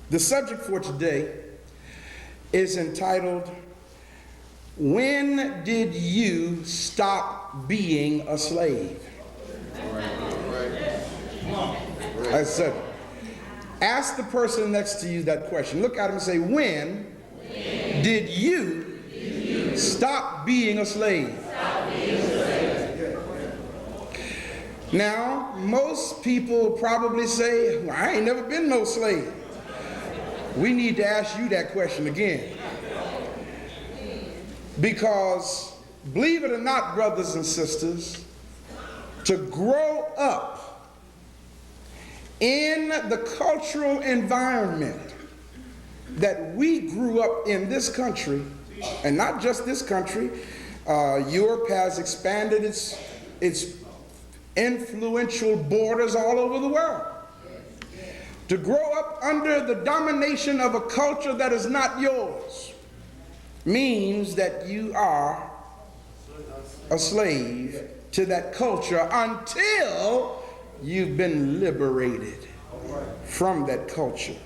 The subject for today is entitled, When Did You Stop Being a Slave? I said, ask the person next to you that question. Look at him and say, when did you stop being a slave? Now, most people probably say, well, I ain't never been no slave. We need to ask you that question again. Because, believe it or not, brothers and sisters, to grow up in the cultural environment that we grew up in this country, and not just this country, Europe has expanded its influential borders all over the world. To grow up under the domination of a culture that is not yours means that you are a slave to that culture until you've been liberated from that culture.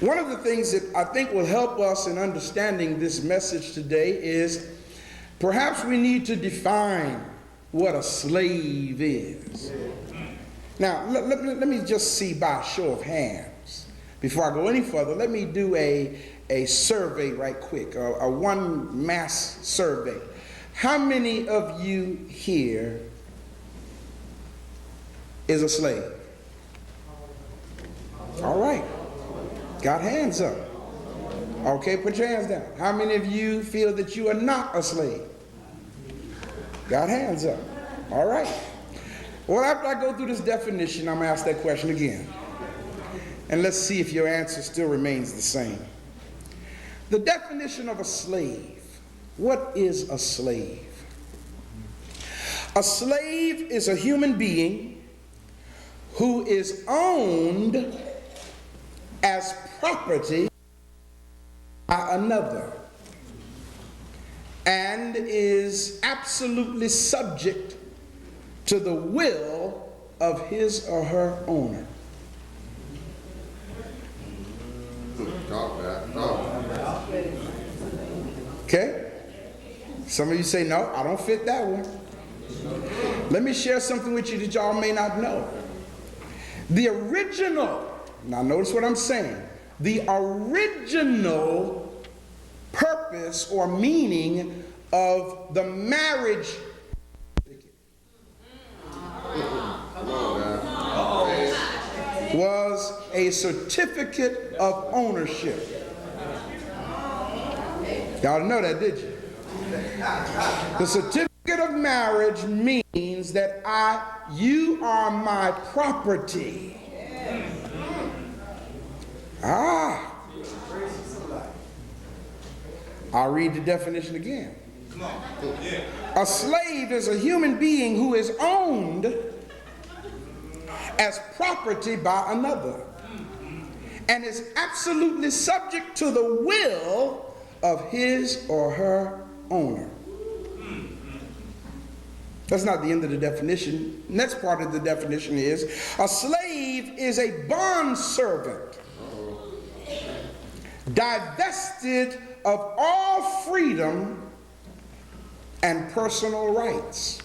One of the things that I think will help us in understanding this message today is perhaps we need to define what a slave is. Now, let me just see by a show of hands. Before I go any further, let me do a survey right quick, a one mass survey. How many of you here is a slave? All right. Got hands up. Okay, put your hands down. How many of you feel that you are not a slave? Got hands up. All right. Well, after I go through this definition, I'm going to ask that question again. And let's see if your answer still remains the same. The definition of a slave. What is a slave? A slave is a human being who is owned as property by another and is absolutely subject to the will of his or her owner. Okay? Some of you say, no, I don't fit that one. Let me share something with you that y'all may not know. The original, now notice what I'm saying, the original purpose or meaning of the marriage was a certificate of ownership. Y'all know that, did you? The certificate of marriage means that you are my property. I'll read the definition again. A slave is a human being who is owned as property by another and is absolutely subject to the will of his or her owner. That's not the end of the definition. Next part of the definition is a slave is a bondservant divested of all freedom and personal rights.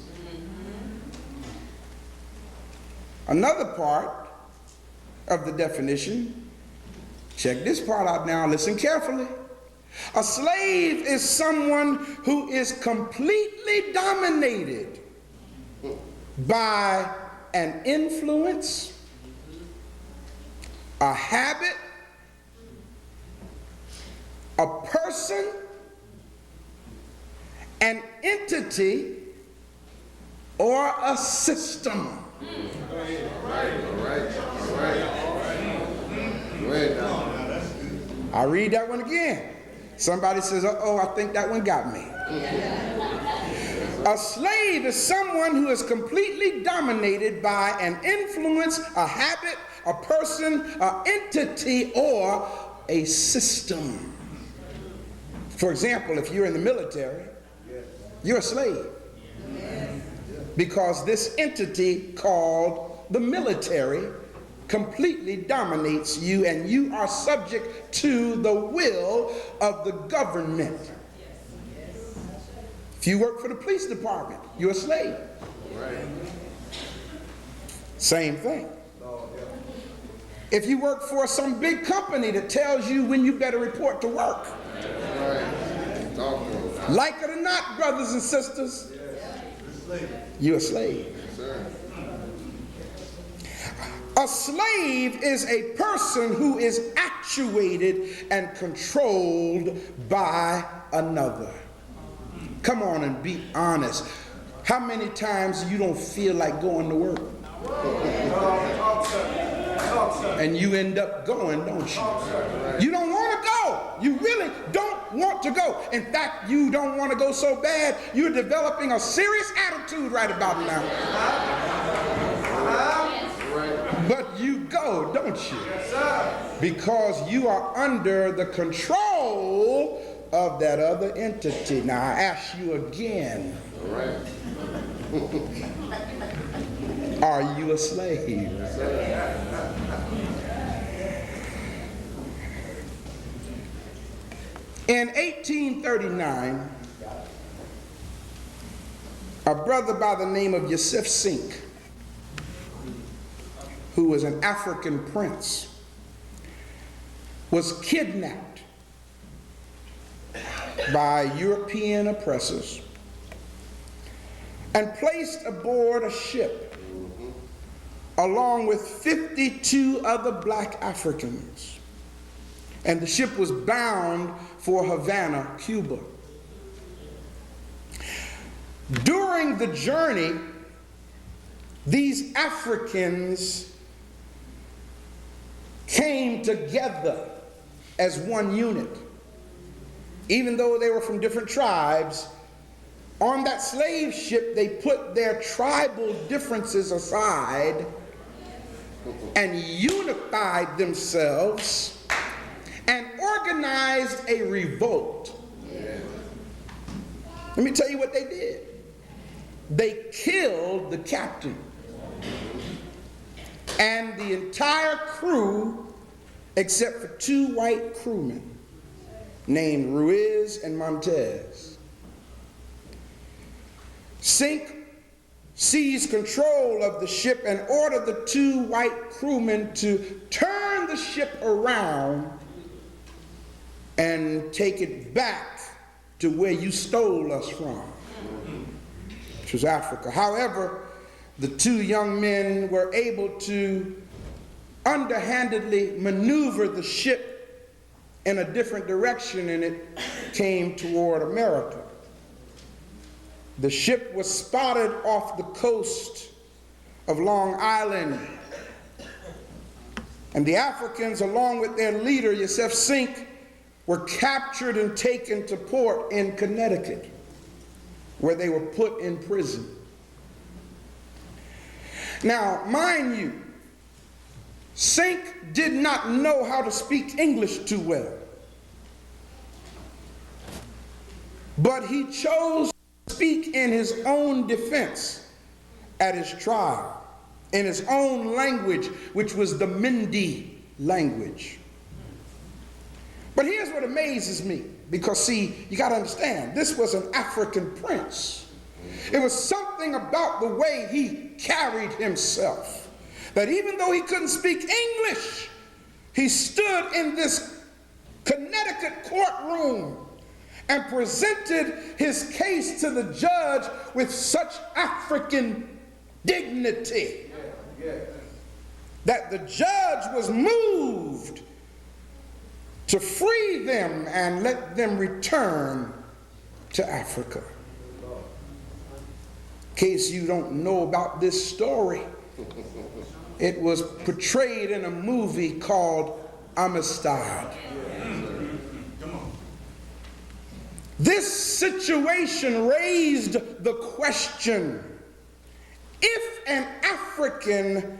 Another part of the definition, check this part out now, listen carefully. A slave is someone who is completely dominated by an influence, a habit, a person, an entity, or a system. I'll read that one again. Somebody says, uh-oh, I think that one got me. A slave is someone who is completely dominated by an influence, a habit, a person, an entity, or a system. For example, if you're in the military, you're a slave. Because this entity called the military completely dominates you, and you are subject to the will of the government. If you work for the police department, you're a slave. Same thing. If you work for some big company that tells you when you better report to work. Like it or not, brothers and sisters, you're a slave. A slave is a person who is actuated and controlled by another. Come on and be honest. How many times you don't feel like going to work? And you end up going, don't you? You don't want to go. You really don't want to go. In fact, you don't want to go so bad, you're developing a serious attitude right about now. But you go, don't you? Because you are under the control of that other entity. Now I ask you again. Are you a slave? In 1839, a brother by the name of Yusuf Sink, who was an African prince, was kidnapped by European oppressors and placed aboard a ship along with 52 other black Africans. And the ship was bound for Havana, Cuba. During the journey, these Africans came together as one unit. Even though they were from different tribes, on that slave ship, they put their tribal differences aside and unified themselves and organized a revolt. Let me tell you what they did. They killed the captain and the entire crew except for 2 white crewmen named Ruiz and Montez. Sink seized control of the ship and ordered the 2 white crewmen to turn the ship around and take it back to where you stole us from, which was Africa. However, the 2 young men were able to underhandedly maneuver the ship in a different direction, and it came toward America. The ship was spotted off the coast of Long Island, and the Africans, along with their leader, Yusuf Sink, were captured and taken to port in Connecticut, where they were put in prison. Now, mind you, Sink did not know how to speak English too well, but he chose to speak in his own defense at his trial, in his own language, which was the Mindi language. But here's what amazes me, because see, you got to understand, this was an African prince. It was something about the way he carried himself, that even though he couldn't speak English, he stood in this Connecticut courtroom and presented his case to the judge with such African dignity that the judge was moved to free them and let them return to Africa. In case you don't know about this story, it was portrayed in a movie called Amistad. This situation raised the question: if an African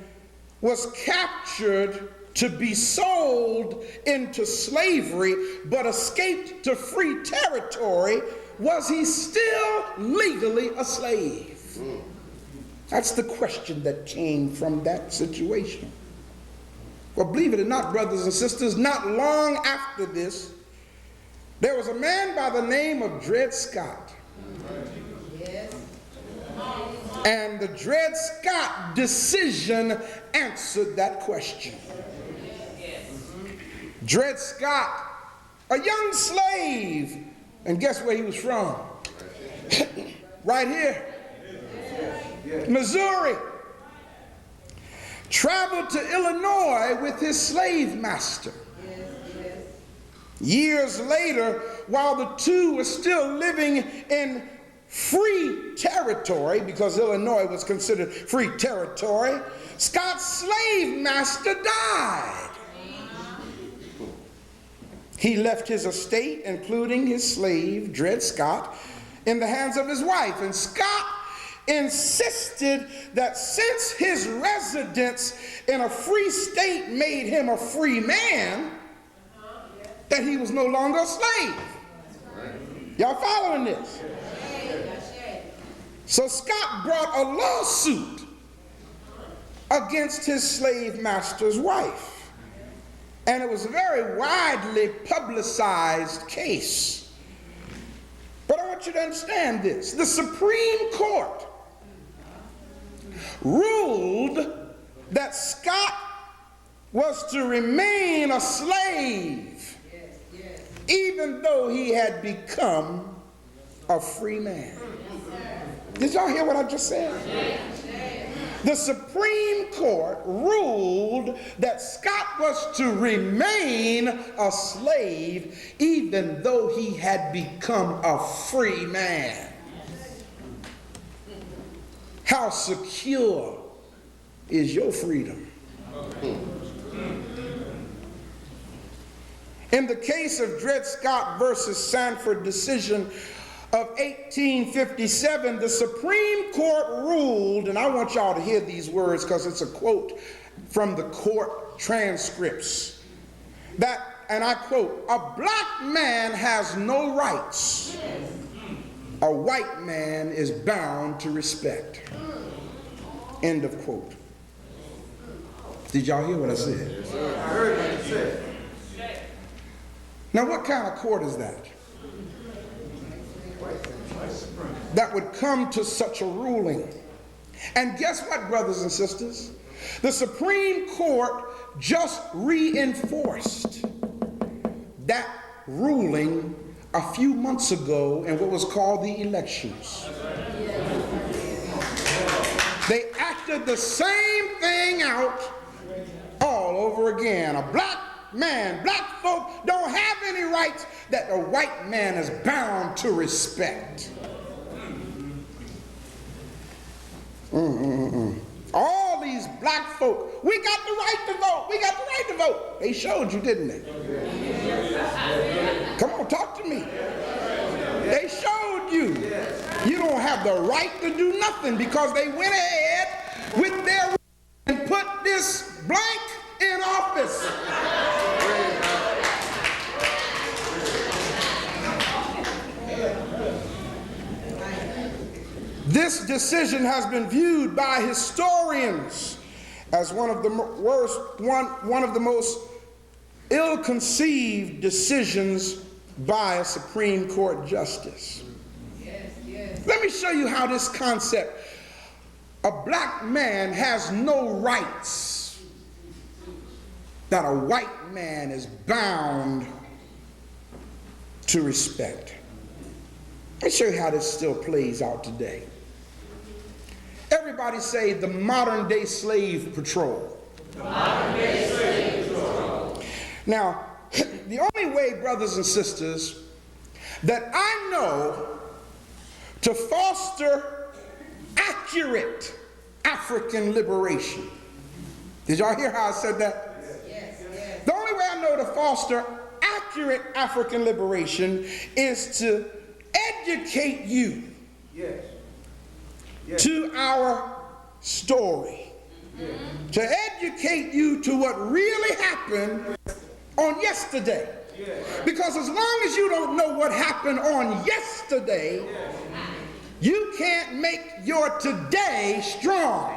was captured to be sold into slavery but escaped to free territory, was he still legally a slave? That's the question that came from that situation. Well, believe it or not, brothers and sisters, not long after this, there was a man by the name of Dred Scott. Yes. And the Dred Scott decision answered that question. Dred Scott, a young slave, and guess where he was from? Right here, Missouri. Traveled to Illinois with his slave master. Years later, while the two were still living in free territory, because Illinois was considered free territory, Scott's slave master died. He left his estate, including his slave, Dred Scott, in the hands of his wife. And Scott insisted that since his residence in a free state made him a free man, that he was no longer a slave. Y'all following this? So Scott brought a lawsuit against his slave master's wife. And it was a very widely publicized case. But I want you to understand this. The Supreme Court ruled that Scott was to remain a slave even though he had become a free man. Did y'all hear what I just said? The Supreme Court ruled that Scott was to remain a slave even though he had become a free man. How secure is your freedom? In the case of Dred Scott versus Sanford decision of 1857, the Supreme Court ruled, and I want y'all to hear these words because it's a quote from the court transcripts, that, and I quote, "A black man has no rights a white man is bound to respect." End of quote. Did y'all hear what I said? Yes, sir. I heard what you said. Now, what kind of court is that? That would come to such a ruling. And guess what, brothers and sisters? The Supreme Court just reinforced that ruling a few months ago in what was called the elections. They acted the same thing out all over again. A black man, black folk don't have any rights that a white man is bound to respect. All these black folk, we got the right to vote, we got the right to vote. They showed you, didn't they? Come on, talk to me. They showed you. You don't have the right to do nothing because they went ahead with their and put this blank in office. This decision has been viewed by historians as one of the most ill-conceived decisions by a Supreme Court justice. Let me show you how this concept, a black man has no rights that a white man is bound to respect. Let me show you how this still plays out today. Everybody say the modern day slave patrol. The modern day slave patrol. Now, the only way, brothers and sisters, that I know to foster accurate African liberation. Did y'all hear how I said that? Yes. The only way I know to foster accurate African liberation is to educate you to our story. To educate you to what really happened on yesterday. Because as long as you don't know what happened on yesterday, you can't make your today strong.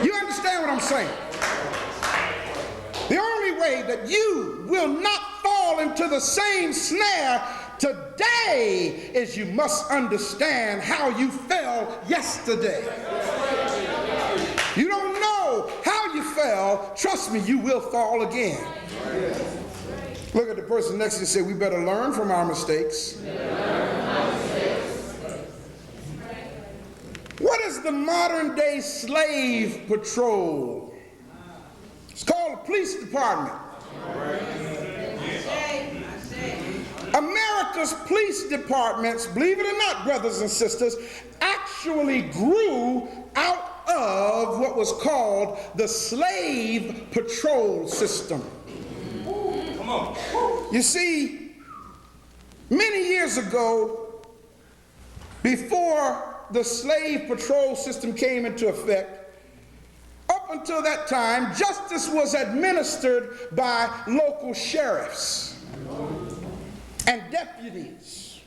You understand what I'm saying? that you will not fall into the same snare today as you must understand how you fell yesterday. You don't know how you fell. Trust me, you will fall again. Look at the person next to you and say, we better learn from our mistakes. What is the modern day slave patrol? It's called the police department. America's police departments, believe it or not, brothers and sisters, actually grew out of what was called the slave patrol system. Come on. You see, many years ago, before the slave patrol system came into effect, up until that time, justice was administered by local sheriffs and deputies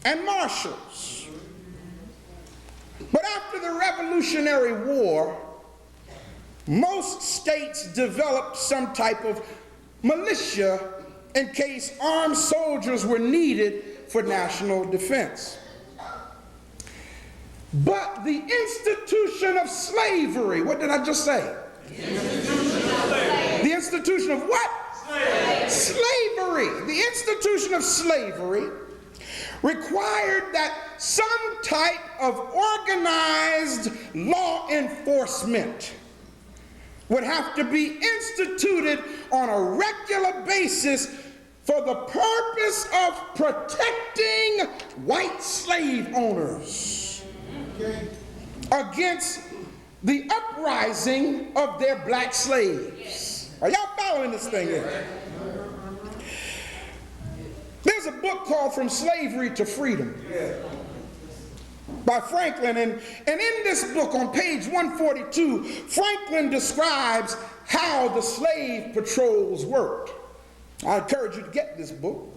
and marshals. But after the Revolutionary War, most states developed some type of militia in case armed soldiers were needed for national defense. But the institution of slavery, what did I just say? The institution of what? Slavery. The institution of slavery required that some type of organized law enforcement would have to be instituted on a regular basis for the purpose of protecting white slave owners against the uprising of their black slaves. Are y'all following this thing here? There's a book called From Slavery to Freedom by Franklin, and in this book on page 142, Franklin describes how the slave patrols worked. I encourage you to get this book.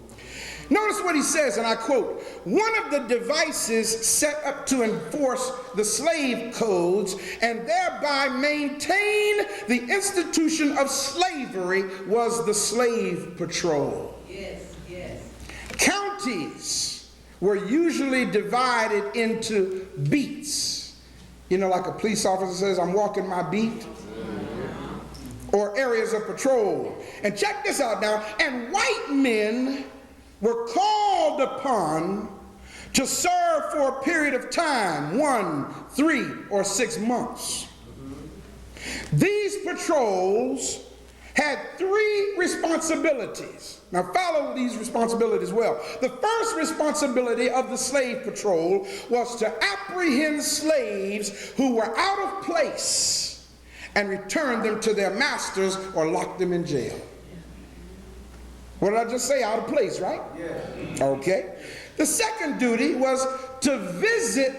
Notice what he says, and I quote, "One of the devices set up to enforce the slave codes and thereby maintain the institution of slavery was the slave patrol." Yes, yes. Counties were usually divided into beats. You know, like a police officer says, "I'm walking my beat." Or areas of patrol. And check this out now, and white men were called upon to serve for a period of time, 1, 3, or 6 months. These patrols had 3 responsibilities. Now follow these responsibilities well. The first responsibility of the slave patrol was to apprehend slaves who were out of place and return them to their masters or lock them in jail. What did I just say? Out of place, right? Yeah. Okay. The second duty was to visit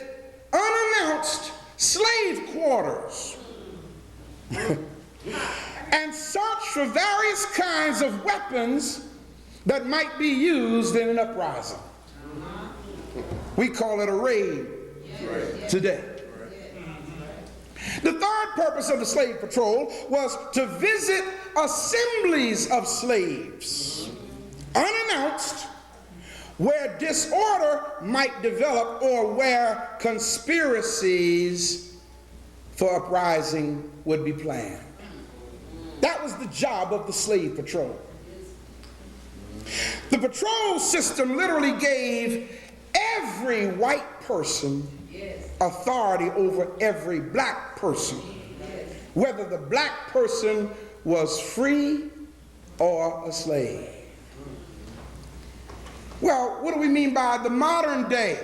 unannounced slave quarters and search for various kinds of weapons that might be used in an uprising. We call it a raid today. The third purpose of the slave patrol was to visit assemblies of slaves, unannounced, where disorder might develop or where conspiracies for uprising would be planned. That was the job of the slave patrol. The patrol system literally gave every white person authority over every black person, whether the black person was free or a slave. Well, what do we mean by the modern day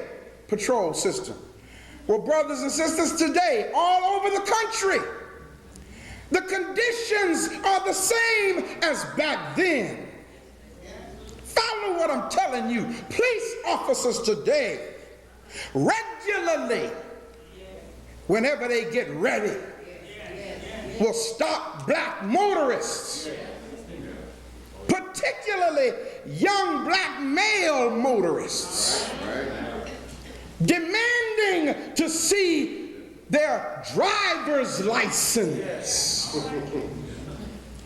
patrol system? Well, brothers and sisters, today, all over the country, the conditions are the same as back then. Follow what I'm telling you. Police officers today regularly, whenever they get ready, will stop black motorists, particularly young black male motorists, demanding to see their driver's license.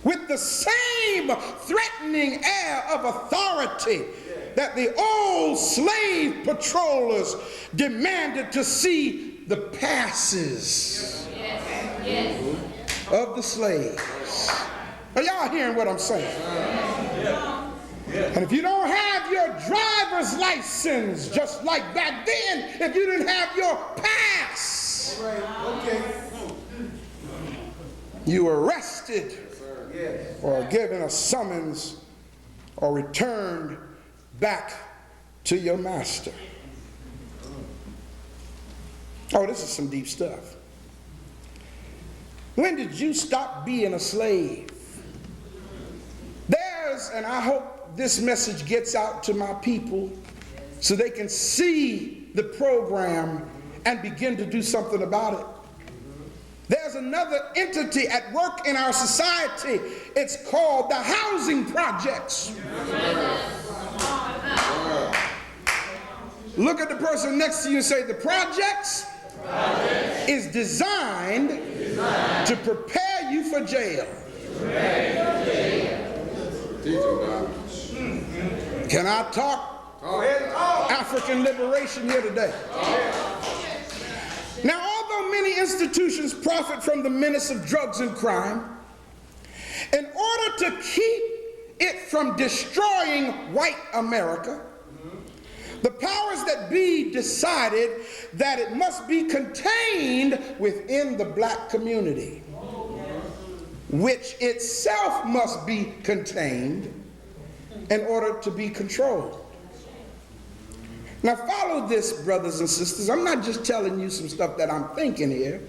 with the same threatening air of authority that the old slave patrollers demanded to see the passes of the slaves. Are y'all hearing what I'm saying? And if you don't have your driver's license, just like back then, if you didn't have your pass, you were arrested or given a summons or returned back to your master. Oh, this is some deep stuff. When did you stop being a slave? And I hope this message gets out to my people so they can see the program and begin to do something about it. There's another entity at work in our society. It's called the housing projects. Look at the person next to you and say, the projects is designed to prepare you for jail. Can I talk African liberation here today? Now, although many institutions profit from the menace of drugs and crime, in order to keep it from destroying white America, the powers that be decided that it must be contained within the black community, which itself must be contained in order to be controlled. Now follow this, brothers and sisters. I'm not just telling you some stuff that I'm thinking here.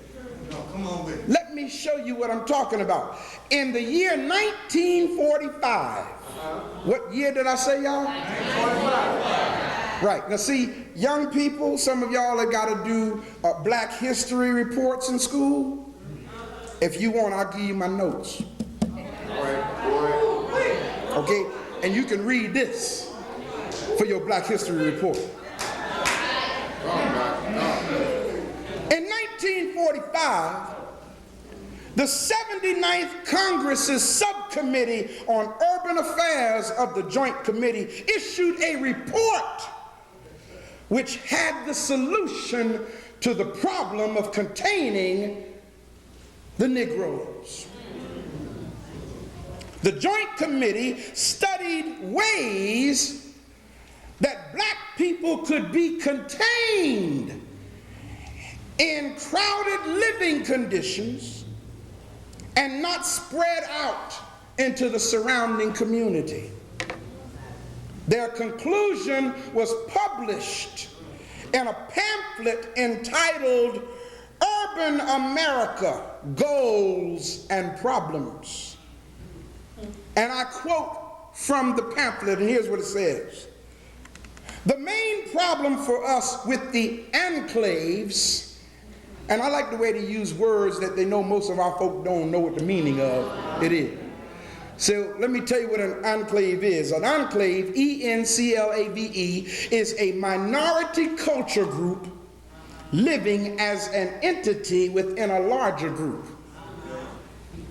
No, come on with it. Let me show you what I'm talking about. In the year 1945, what year did I say, y'all? 1945. Right. Now see, young people, some of y'all have got to do black history reports in school. If you want, I'll give you my notes. Okay? And you can read this for your black history report. In 1945, the 79th Congress's subcommittee on urban affairs of the Joint Committee issued a report which had the solution to the problem of containing the Negroes. The Joint Committee studied ways that black people could be contained in crowded living conditions and not spread out into the surrounding community. Their conclusion was published in a pamphlet entitled Urban America, Goals and Problems. And I quote from the pamphlet, and here's what it says. The main problem for us with the enclaves, and I like the way they use words that they know most of our folk don't know what the meaning of it is. So let me tell you what an enclave is. An enclave, E-N-C-L-A-V-E, is a minority culture group living as an entity within a larger group.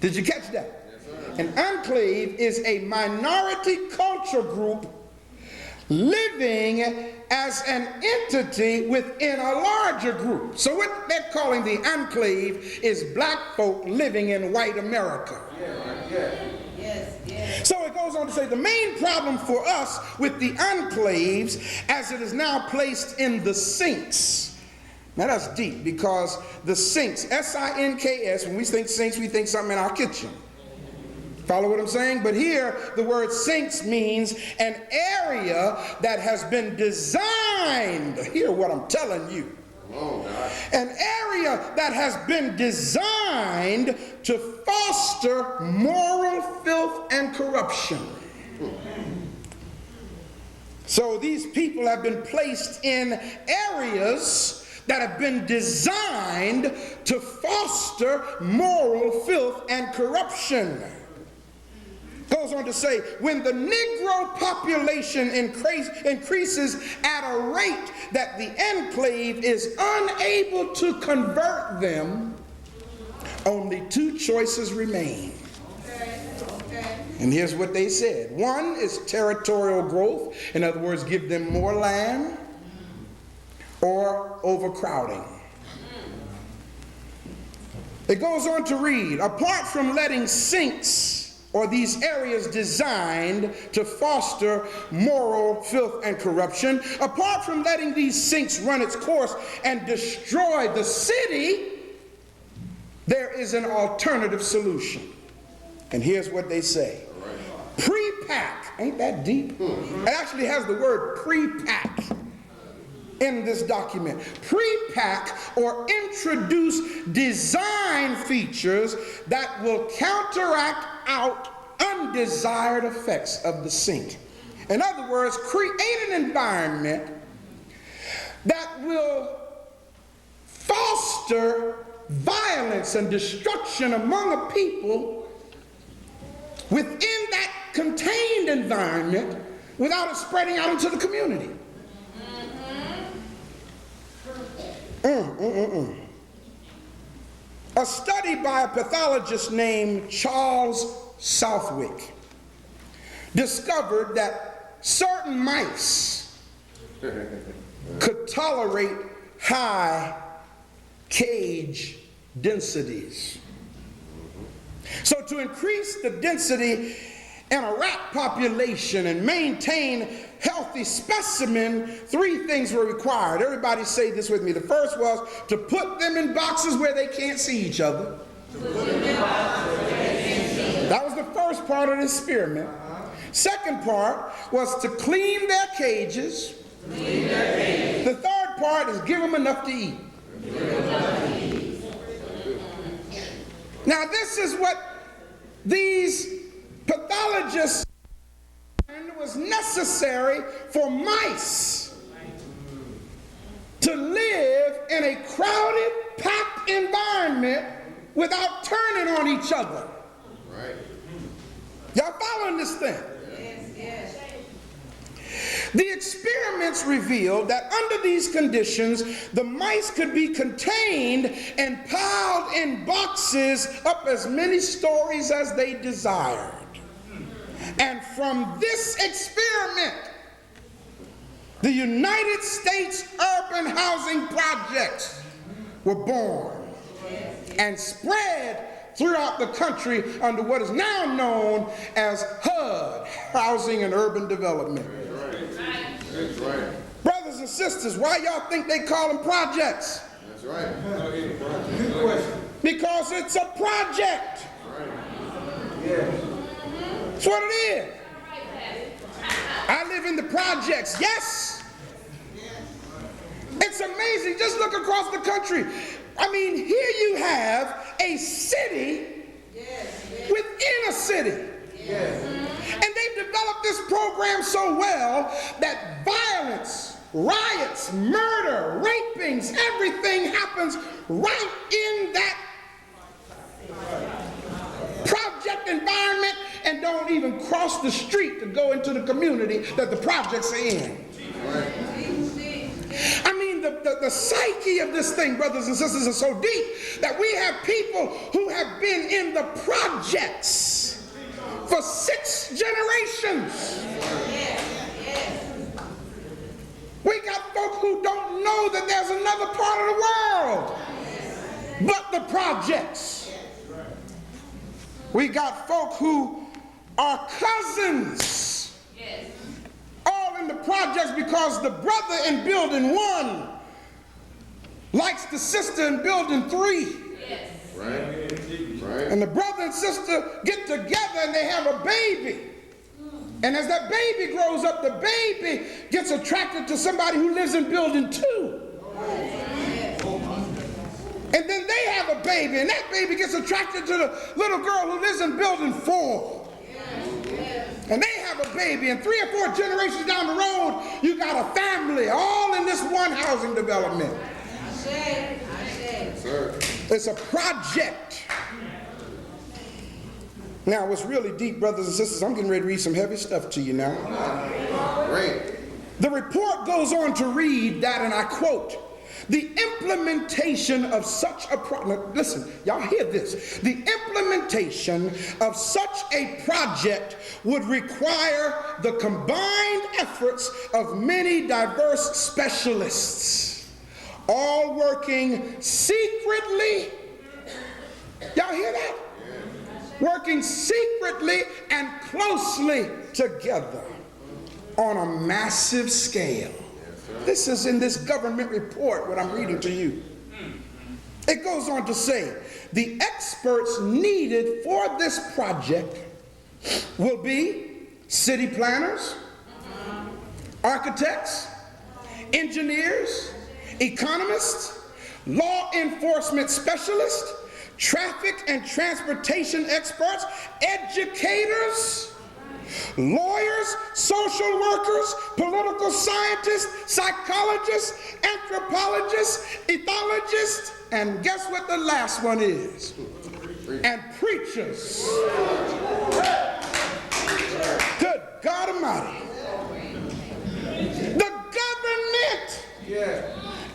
Did you catch that? An enclave is a minority culture group living as an entity within a larger group. So what they're calling the enclave is black folk living in white America. So it goes on to say the main problem for us with the enclaves as it is now placed in the sinks. Now that's deep because the sinks, S-I-N-K-S, when we think sinks, we think something in our kitchen. Follow what I'm saying? But here, the word sinks means an area that has been designed. Hear what I'm telling you. An area that has been designed to foster moral filth and corruption. So these people have been placed in areas that have been designed to foster moral filth and corruption. Goes on to say, when the Negro population increases at a rate that the enclave is unable to convert them, only two choices remain. And here's what they said. One is territorial growth. In other words, give them more land, or overcrowding. It goes on to read, apart from letting sinks or these areas designed to foster moral filth and corruption, apart from letting these sinks run its course and destroy the city, there is an alternative solution. And here's what they say. Pre-pack. Ain't that deep? It actually has the word pre-pack in this document. Pre-pack or introduce design features that will counteract out undesired effects of the sink. In other words, create an environment that will foster violence and destruction among a people within that contained environment without it spreading out into the community. A study by a pathologist named Charles Southwick discovered that certain mice could tolerate high cage densities. So to increase the density in a rat population and maintain healthy specimen, three things were required. Everybody say this with me. The first was to put them in boxes where they can't see each other. That was the first part of the experiment. Second part was to clean their cages. The third part is give them enough to eat. Now this is what these pathologists found was necessary for mice to live in a crowded, packed environment without turning on each other. Right. Y'all following this thing? The experiments revealed that under these conditions, the mice could be contained and piled in boxes up as many stories as they desired. And from this experiment, the United States urban housing projects were born and spread throughout the country under what is now known as HUD, Housing and Urban Development. That's right. Brothers and sisters, why y'all think they call them projects? That's right. Because it's a project. That's what it is. I live in the projects. Yes. It's amazing. Just look across the country. I mean, here you have a city within a city. And they've developed this program so well that violence, riots, murder, rapings, everything happens right in that project environment and don't even cross the street to go into the community that the projects are in. I mean, the psyche of this thing, brothers and sisters, is so deep that we have people who have been in the projects for 6 generations. We got folk who don't know that there's another part of the world but the projects. We got folk who are cousins, all in the projects because the brother in building 1 likes the sister in building 3. Right. And the brother and sister get together and they have a baby. And as that baby grows up, the baby gets attracted to somebody who lives in building 2. And then they have a baby, and that baby gets attracted to the little girl who lives in building 4. And they have a baby, and 3 or 4 generations down the road, you got a family, all in this one housing development. It's a project. Now, what's really deep, brothers and sisters, I'm getting ready to read some heavy stuff to you now. Great. The report goes on to read that, and I quote, The implementation of such a listen, y'all hear this. The implementation of such a project would require the combined efforts of many diverse specialists, all working secretly. Y'all hear that? Working secretly and closely together on a massive scale. This is in this government report, what I'm reading to you. It goes on to say, the experts needed for this project will be city planners, architects, engineers, economists, law enforcement specialists, traffic and transportation experts, educators, lawyers, social workers, political scientists, psychologists, anthropologists, ethologists, and guess what the last one is? And preachers. Good God Almighty. The government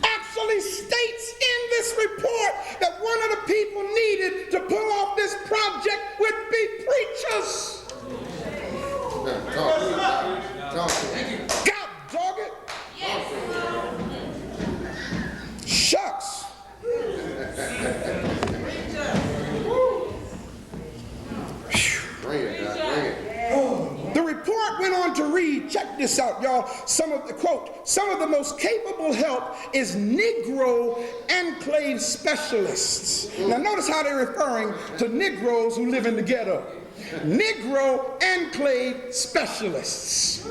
actually states in this report that one of the people needed to pull off this project would be preachers. God dog it. Shucks. The report went on to read, check this out, y'all. Some of the quote, some of the most capable help is Negro enclave specialists. Now notice how they're referring to Negroes who live in the ghetto. Negro enclave specialists.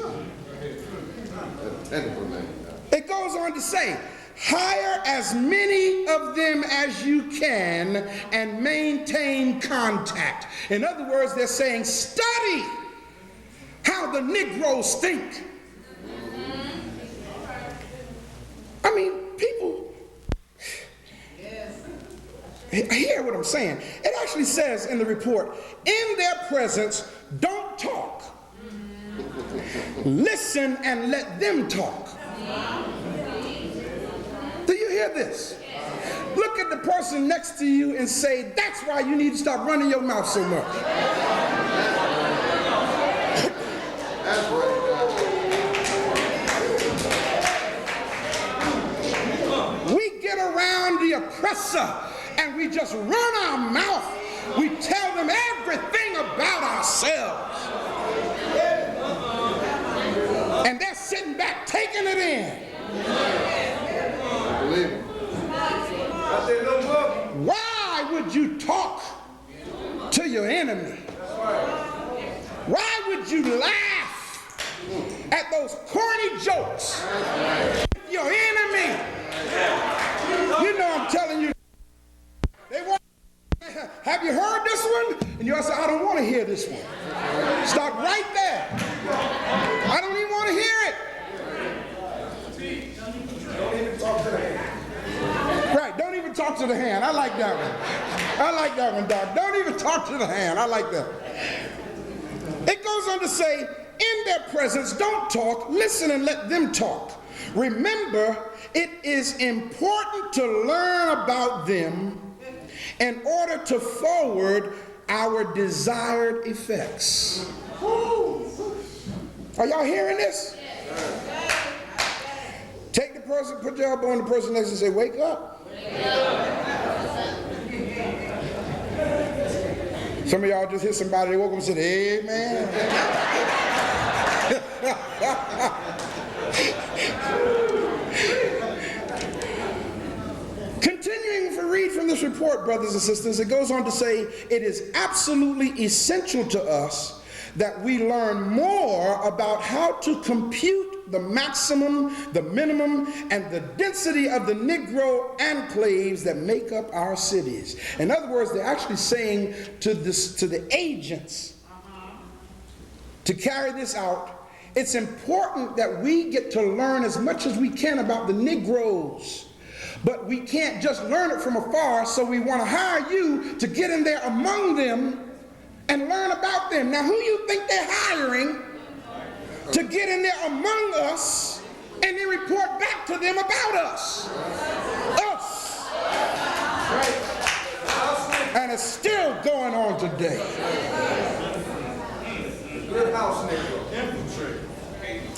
It goes on to say, hire as many of them as you can and maintain contact. In other words, they're saying, study how the Negroes think. I mean, people hear what I'm saying. It actually says in the report, in their presence, don't talk. Listen and let them talk. Do you hear this? Look at the person next to you and say, that's why you need to stop running your mouth so much. We get around the oppressor and we just run our mouth. We tell them everything about ourselves. And they're sitting back taking it in. Why would you talk to your enemy? Why would you laugh at those corny jokes? Your enemy. You know I'm telling you. They want. Have you heard this one? And you all say, I don't want to hear this one. Stop right there. I don't even want to hear it. Don't even talk to the hand. Right, don't even talk to the hand. I like that one. I like that one, Doc. Don't even talk to the hand. I like that. It goes on to say, in their presence, don't talk, listen and let them talk. Remember, it is important to learn about them in order to forward our desired effects. Are y'all hearing this? Take the person, put your elbow on the person next and say, wake up. Some of y'all just hit somebody, they woke up and said, amen. Continuing to read from this report, brothers and sisters, it goes on to say it is absolutely essential to us that we learn more about how to compute the maximum, the minimum, and the density of the Negro enclaves that make up our cities. In other words, they're actually saying to the agents to carry this out, it's important that we get to learn as much as we can about the Negroes. But we can't just learn it from afar, so we want to hire you to get in there among them and learn about them. Now, who you think they're hiring to get in there among us and then report back to them about us. Us. And it's still going on today.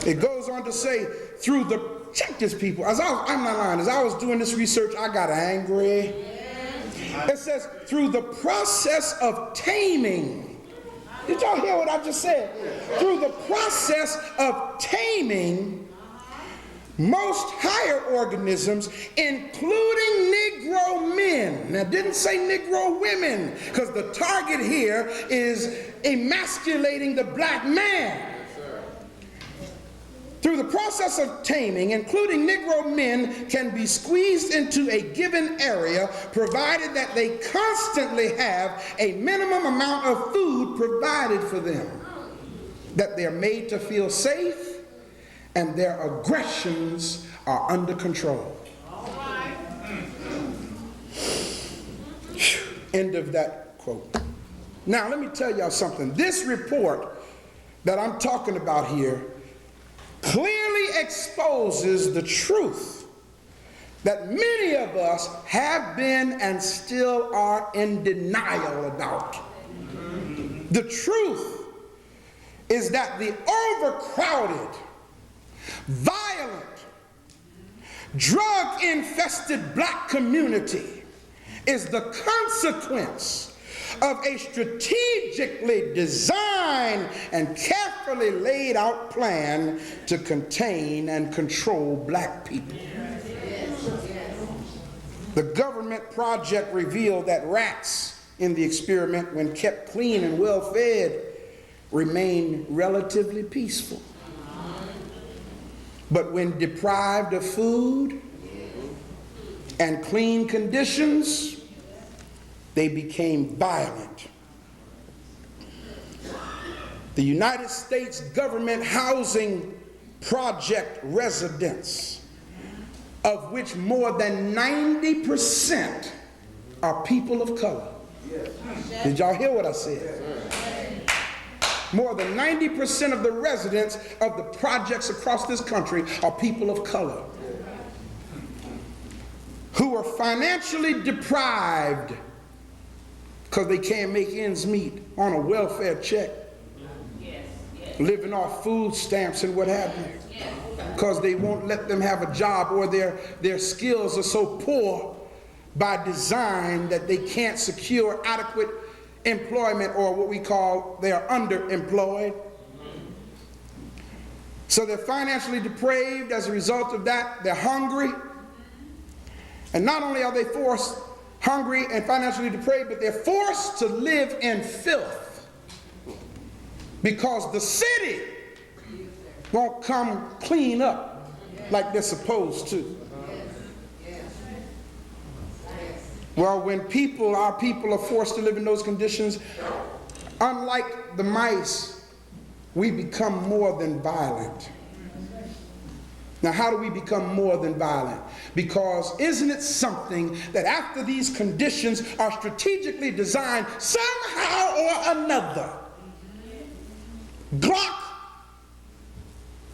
It goes on to say, through the, check this people, I'm not lying, as I was doing this research, I got angry. It says, through the process of taming. Did y'all hear what I just said? Through the process of taming most higher organisms, including Negro men. Now, it didn't say Negro women, because the target here is emasculating the black man. Through the process of taming, including Negro men can be squeezed into a given area, provided that they constantly have a minimum amount of food provided for them, that they're made to feel safe, and their aggressions are under control. End of that quote. Now, let me tell y'all something. This report that I'm talking about here clearly exposes the truth that many of us have been and still are in denial about. The truth is that the overcrowded, violent, drug-infested black community is the consequence of a strategically designed and carefully laid out plan to contain and control black people. The government project revealed that rats in the experiment, when kept clean and well fed, remain relatively peaceful. But when deprived of food and clean conditions, they became violent. The United States government housing project residents, of which more than 90% are people of color. Did y'all hear what I said? More than 90% of the residents of the projects across this country are people of color, who are financially deprived because they can't make ends meet on a welfare check, living off food stamps and what have you, because they won't let them have a job, or their skills are so poor by design that they can't secure adequate employment, or what we call they are underemployed. So they're financially depraved. As a result of that, they're hungry. And not only are they forced hungry and financially depraved, but they're forced to live in filth because the city won't come clean up like they're supposed to. Well, when our people are forced to live in those conditions, unlike the mice, we become more than violent. Now, how do we become more than violent? Because isn't it something that after these conditions are strategically designed, somehow or another, Glock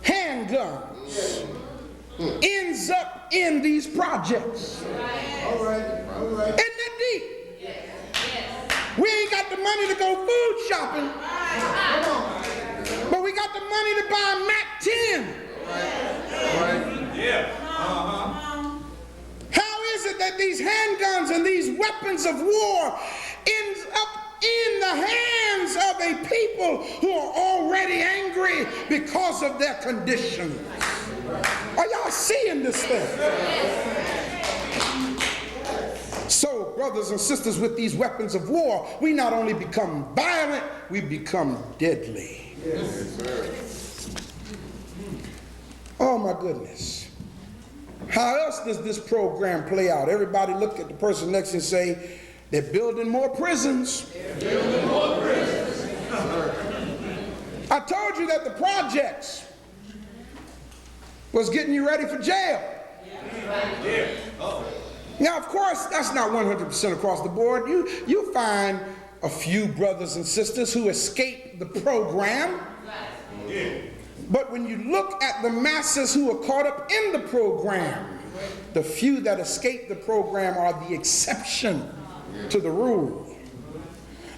handguns ends up in these projects? All right. Isn't that deep? We ain't got the money to go food shopping, but we got the money to buy a Mac 10. How is it that these handguns and these weapons of war end up in the hands of a people who are already angry because of their conditions? Are y'all seeing this thing? So, brothers and sisters, with these weapons of war, we not only become violent, we become deadly. Oh my goodness. How else does this program play out? Everybody look at the person next and say, they're building more prisons. They're building more prisons. I told you that the projects was getting you ready for jail. Now, of course, that's not 100% across the board. You find a few brothers and sisters who escape the program. But when you look at the masses who are caught up in the program, the few that escape the program are the exception to the rule.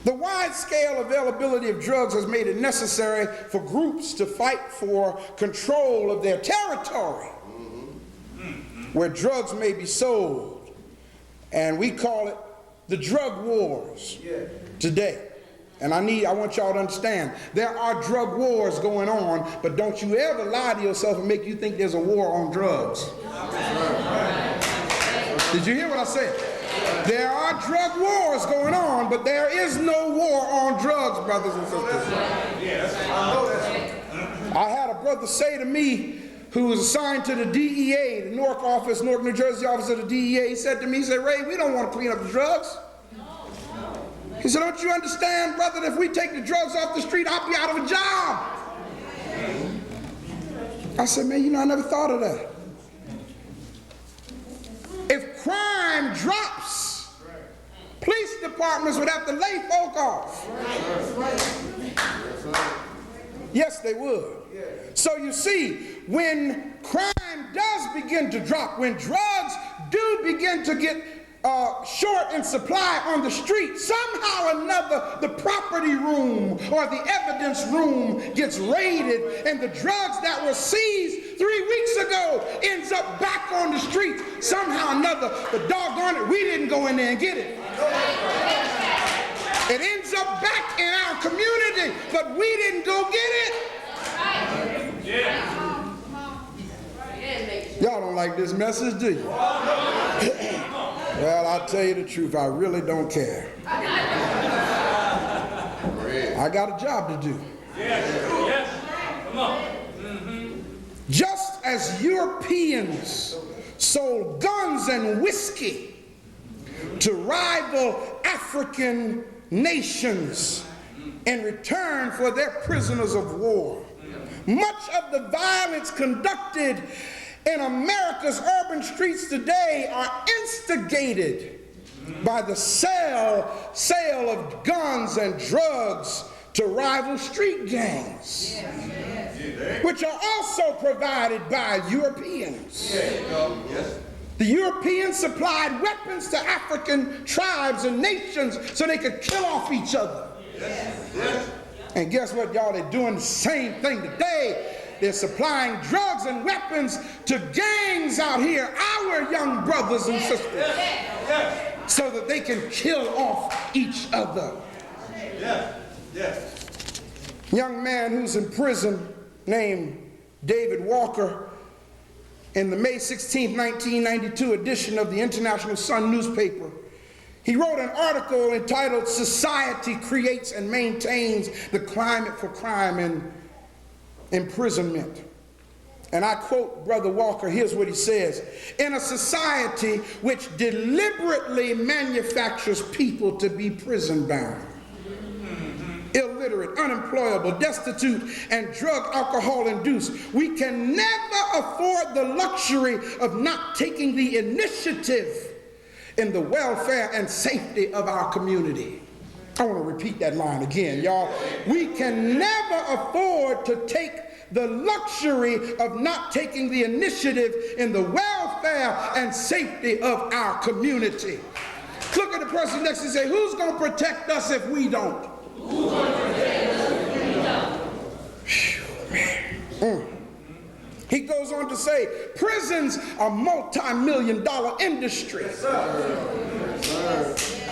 The wide-scale availability of drugs has made it necessary for groups to fight for control of their territory where drugs may be sold. And we call it the drug wars today. And I want y'all to understand, there are drug wars going on, but don't you ever lie to yourself and make you think there's a war on drugs. Did you hear what I said? There are drug wars going on, but there is no war on drugs, brothers and sisters. I had a brother say to me, who was assigned to the DEA, the Newark office, Newark, New Jersey office of the DEA, he said to me, he said, Ray, we don't want to clean up the drugs. He said, don't you understand, brother, that if we take the drugs off the street, I'll be out of a job. I said, man, you know, I never thought of that. If crime drops, police departments would have to lay folk off. Yes, they would. So you see, when crime does begin to drop, when drugs do begin to get short in supply on the street, somehow or another the property room or the evidence room gets raided, and the drugs that were seized 3 weeks ago ends up back on the street. Somehow or another, the doggone it, we didn't go in there and get it. It ends up back in our community, but we didn't go get it. Y'all don't like this message, do you? Well, I'll tell you the truth, I really don't care. I got a job to do. Yes. Come on. Just as Europeans sold guns and whiskey to rival African nations in return for their prisoners of war, much of the violence conducted in America's urban streets today are instigated by the sale of guns and drugs to rival street gangs, which are also provided by Europeans. The Europeans supplied weapons to African tribes and nations so they could kill off each other. And guess what, y'all? They're doing the same thing today. They're supplying drugs and weapons to gangs out here, our young brothers and sisters, so that they can kill off each other. Young man who's in prison named David Walker, in the May 16, 1992 edition of the International Sun newspaper, he wrote an article entitled "Society Creates and Maintains the Climate for Crime and Imprisonment." And I quote Brother Walker, here's what he says: "In a society which deliberately manufactures people to be prison bound, illiterate, unemployable, destitute, and drug alcohol induced, we can never afford the luxury of not taking the initiative in the welfare and safety of our community." I want to repeat that line again, y'all. We can never afford to take the luxury of not taking the initiative in the welfare and safety of our community. Look at the person next to you and say, who's going to protect us if we don't? Who's going to protect us if we don't? Man. He goes on to say, prisons are multi-million-dollar industries.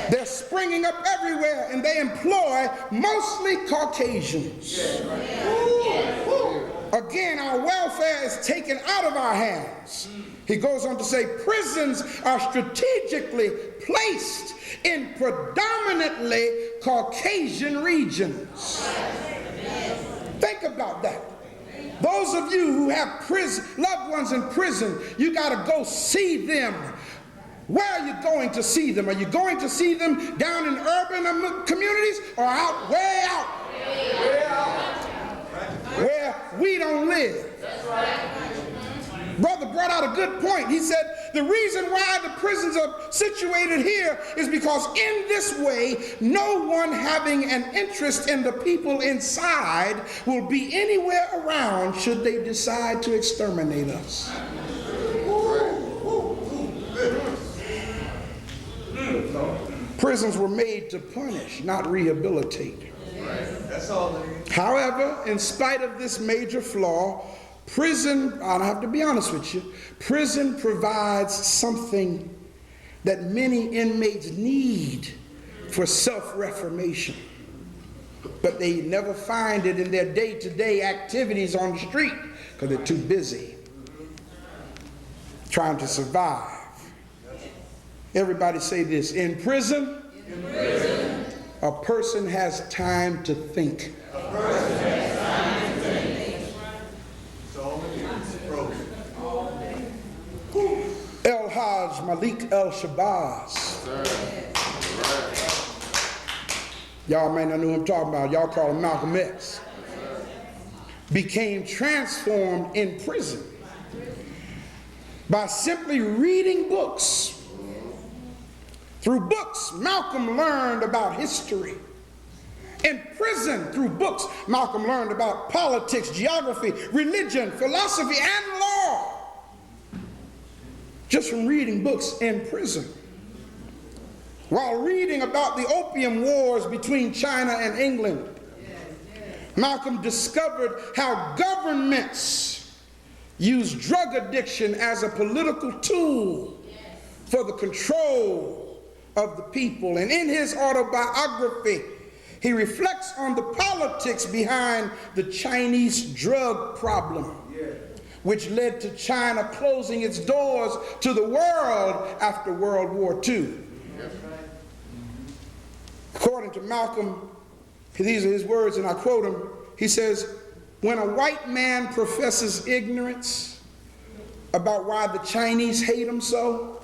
They're springing up everywhere, and they employ mostly Caucasians. Again, our welfare is taken out of our hands. He goes on to say, prisons are strategically placed in predominantly Caucasian regions. Think about that. Those of you who have loved ones in prison, you got to go see them. Where are you going to see them? Are you going to see them down in urban communities or out, way out? Where we don't live. Brother brought out a good point. He said, the reason why the prisons are situated here is because in this way, no one having an interest in the people inside will be anywhere around should they decide to exterminate us. Prisons were made to punish, not rehabilitate. That's all it is. However, in spite of this major flaw, prison, I have to be honest with you, prison provides something that many inmates need for self-reformation. But they never find it in their day-to-day activities on the street because they're too busy trying to survive. Everybody say this: in prison, a person has time to think. El Hajj Malik El Shabazz. Y'all may not know who I'm talking about. Y'all call him Malcolm X. Became transformed in prison by simply reading books. Through books, Malcolm learned about history. In prison, through books, Malcolm learned about politics, geography, religion, philosophy, and law. Just from reading books in prison. While reading about the opium wars between China and England, Malcolm discovered how governments use drug addiction as a political tool for the control of the people. And in his autobiography, he reflects on the politics behind the Chinese drug problem, which led to China closing its doors to the world after World War II. According to Malcolm, these are his words, and I quote him. He says, "When a white man professes ignorance about why the Chinese hate him so,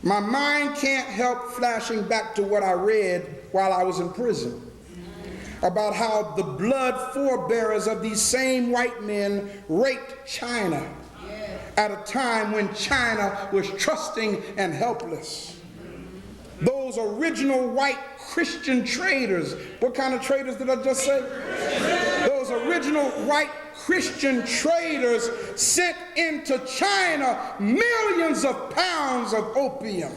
my mind can't help flashing back to what I read while I was in prison about how the blood forebearers of these same white men raped China at a time when China was trusting and helpless. Those original white Christian traders, what kind of traders did I just say? Those original white Christian traders sent into China millions of pounds of opium.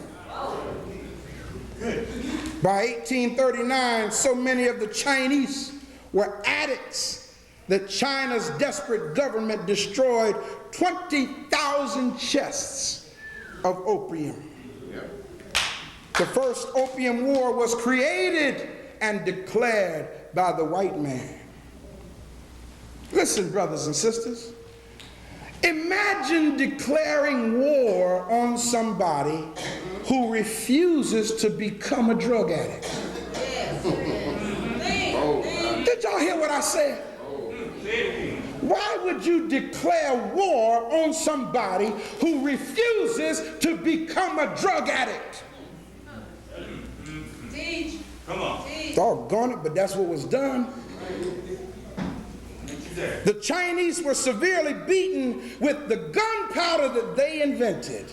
By 1839, so many of the Chinese were addicts that China's desperate government destroyed 20,000 chests of opium. The first opium war was created and declared by the white man. Listen, brothers and sisters, imagine declaring war on somebody who refuses to become a drug addict. Did y'all hear what I said? Why would you declare war on somebody who refuses to become a drug addict? Come on. Doggone it, but that's what was done. The Chinese were severely beaten with the gunpowder that they invented.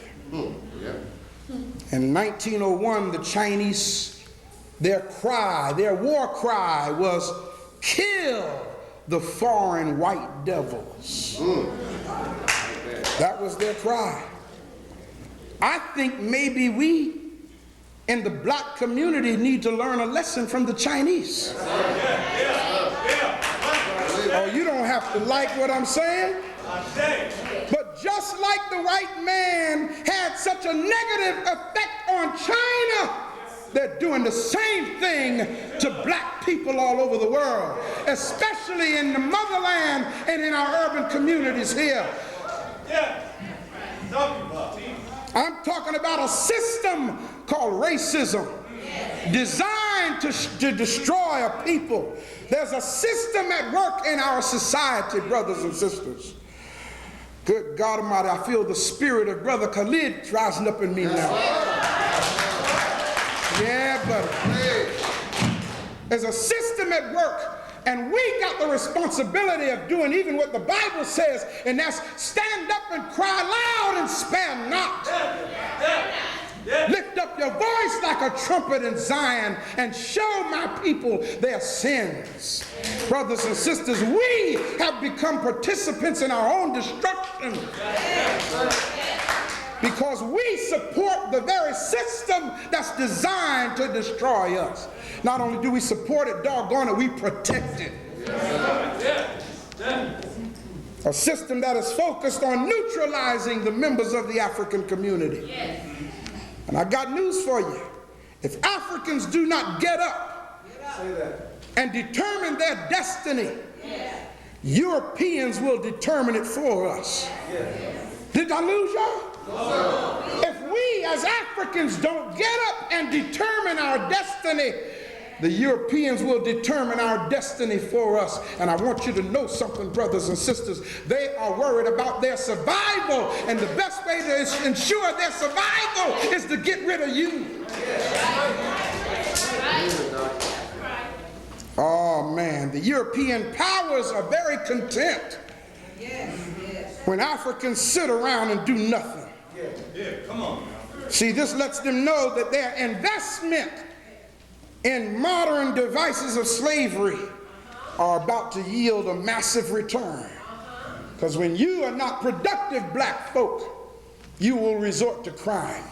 In 1901, the Chinese, their war cry was, "Kill the foreign white devils." That was their cry. I think maybe we in the black community need to learn a lesson from the Chinese. Oh, you don't have to like what I'm saying. But just like the white man had such a negative effect on China, they're doing the same thing to black people all over the world, especially in the motherland and in our urban communities here. I'm talking about a system called racism, designed to destroy a people. There's a system at work in our society, brothers and sisters. Good God Almighty, I feel the spirit of Brother Khalid rising up in me now. Yeah, buddy. There's a system at work And we got the responsibility of doing even what the Bible says, and that's stand up and cry loud and spare not. Lift up your voice like a trumpet in Zion and show my people their sins. Brothers and sisters, we have become participants in our own destruction because we support the very system that's designed to destroy us. Not only do we support it, doggone it, we protect it. A system that is focused on neutralizing the members of the African community. And I got news for you. If Africans do not get up and determine their destiny, Europeans will determine it for us. Did I lose y'all? No. If we as Africans don't get up and determine our destiny, the Europeans will determine our destiny for us. And I want you to know something, brothers and sisters. They are worried about their survival, and the best way to ensure their survival is to get rid of you. Oh man, the European powers are very content when Africans sit around and do nothing. Come on. See, this lets them know that their investment in modern devices of slavery are about to yield a massive return. Because when you are not productive, black folk, you will resort to crime.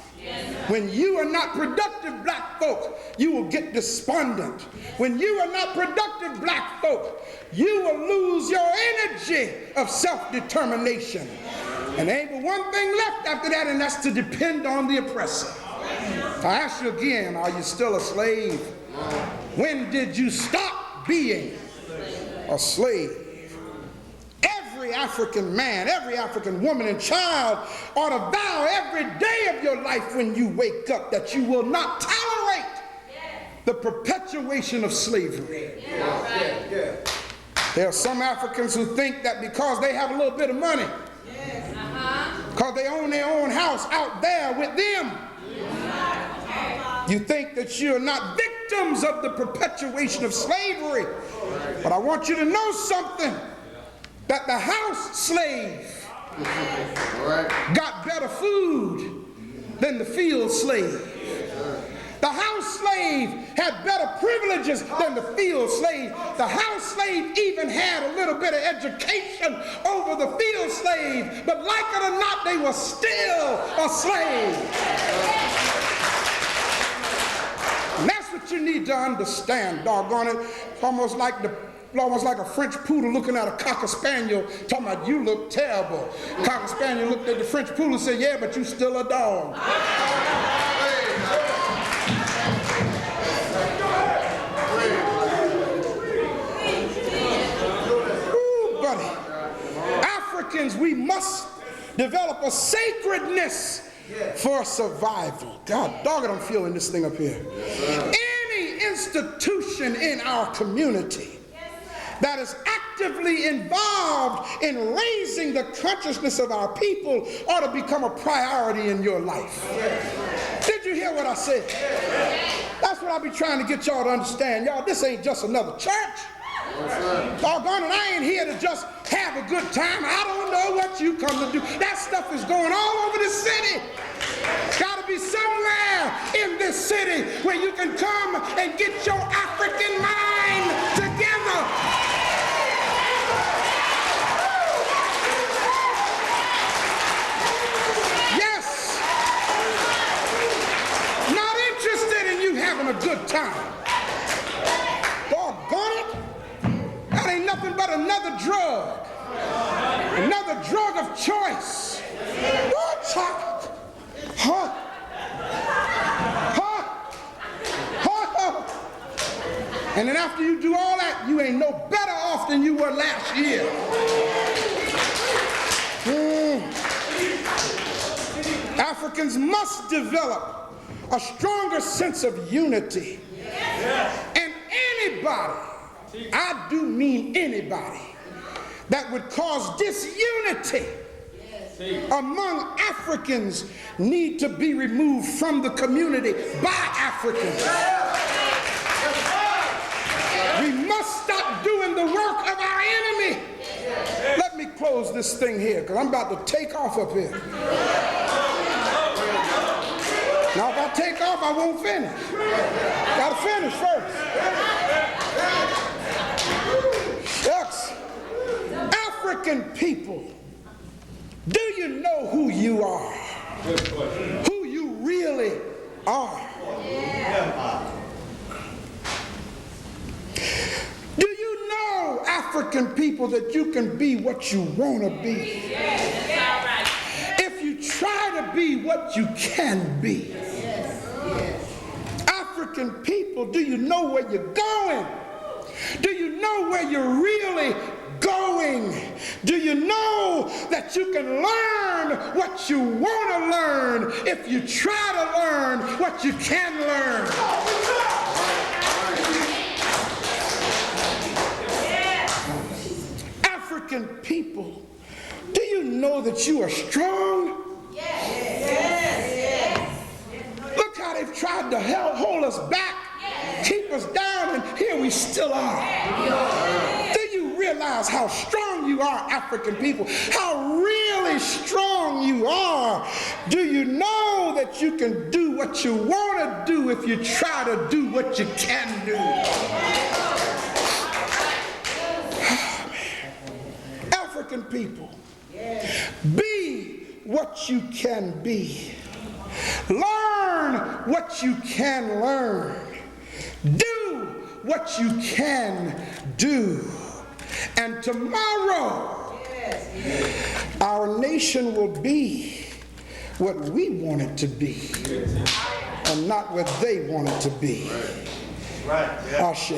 When you are not productive, black folk, you will get despondent. When you are not productive, black folk, you will lose your energy of self-determination. And there ain't but one thing left after that, and that's to depend on the oppressor. I ask you again, are you still a slave? When did you stop being a slave? Every African man, every African woman and child ought to vow every day of your life when you wake up that you will not tolerate the perpetuation of slavery. There are some Africans who think that because they have a little bit of money, because they own their own house out there with them, you think that you're not victims of the perpetuation of slavery. But I want you to know something, that the house slave got better food than the field slave. The house slave had better privileges than the field slave. The house slave even had a little bit of education over the field slave, but like it or not, they were still a slave. And that's what you need to understand, doggone it. It's almost like a French poodle looking at a cocker spaniel, talking about, you look terrible. Cocker spaniel looked at the French poodle and said, yeah, but you still a dog. Ooh, buddy. Africans, we must develop a sacredness for survival. God dog it, I'm feeling this thing up here. Any institution in our community that is actively involved in raising the consciousness of our people ought to become a priority in your life. Did you hear what I said? That's what I be trying to get y'all to understand. Y'all, this ain't just another church. Doggone it, I ain't here to just have a good time. I don't know what you come to do. That stuff is going all over the city. Got to be somewhere in this city where you can come and get your African mind together. Yes. Not interested in you having a good time. Doggone it. That ain't nothing but another drug. Another drug of choice. What? Huh? And then after you do all that, you ain't no better off than you were last year. Africans must develop a stronger sense of unity. And anybody, I do mean anybody, that would cause disunity among Africans need to be removed from the community by Africans. We must stop doing the work of our enemy. Let me close this thing here because I'm about to take off up here. Now, if I take off, I won't finish. Got to finish first. Yes. African people, do you know who you are? Who you really are? Do you know, African people, that you can be what you want to be? If you try to be what you can be. African people, do you know where you're going? Do you know where you're really going? Do you know that you can learn what you want to learn if you try to learn what you can learn? African people, do you know that you are strong? Look how they've tried to hold us back, keep us down, and here we still are. Do you realize how strong you are, African people? How really strong you are? Do you know that you can do what you want to do if you try to do what you can do? African people, be what you can be. Learn what you can learn. Do what you can do. And tomorrow, our nation will be what we want it to be and not what they want it to be. Ashe.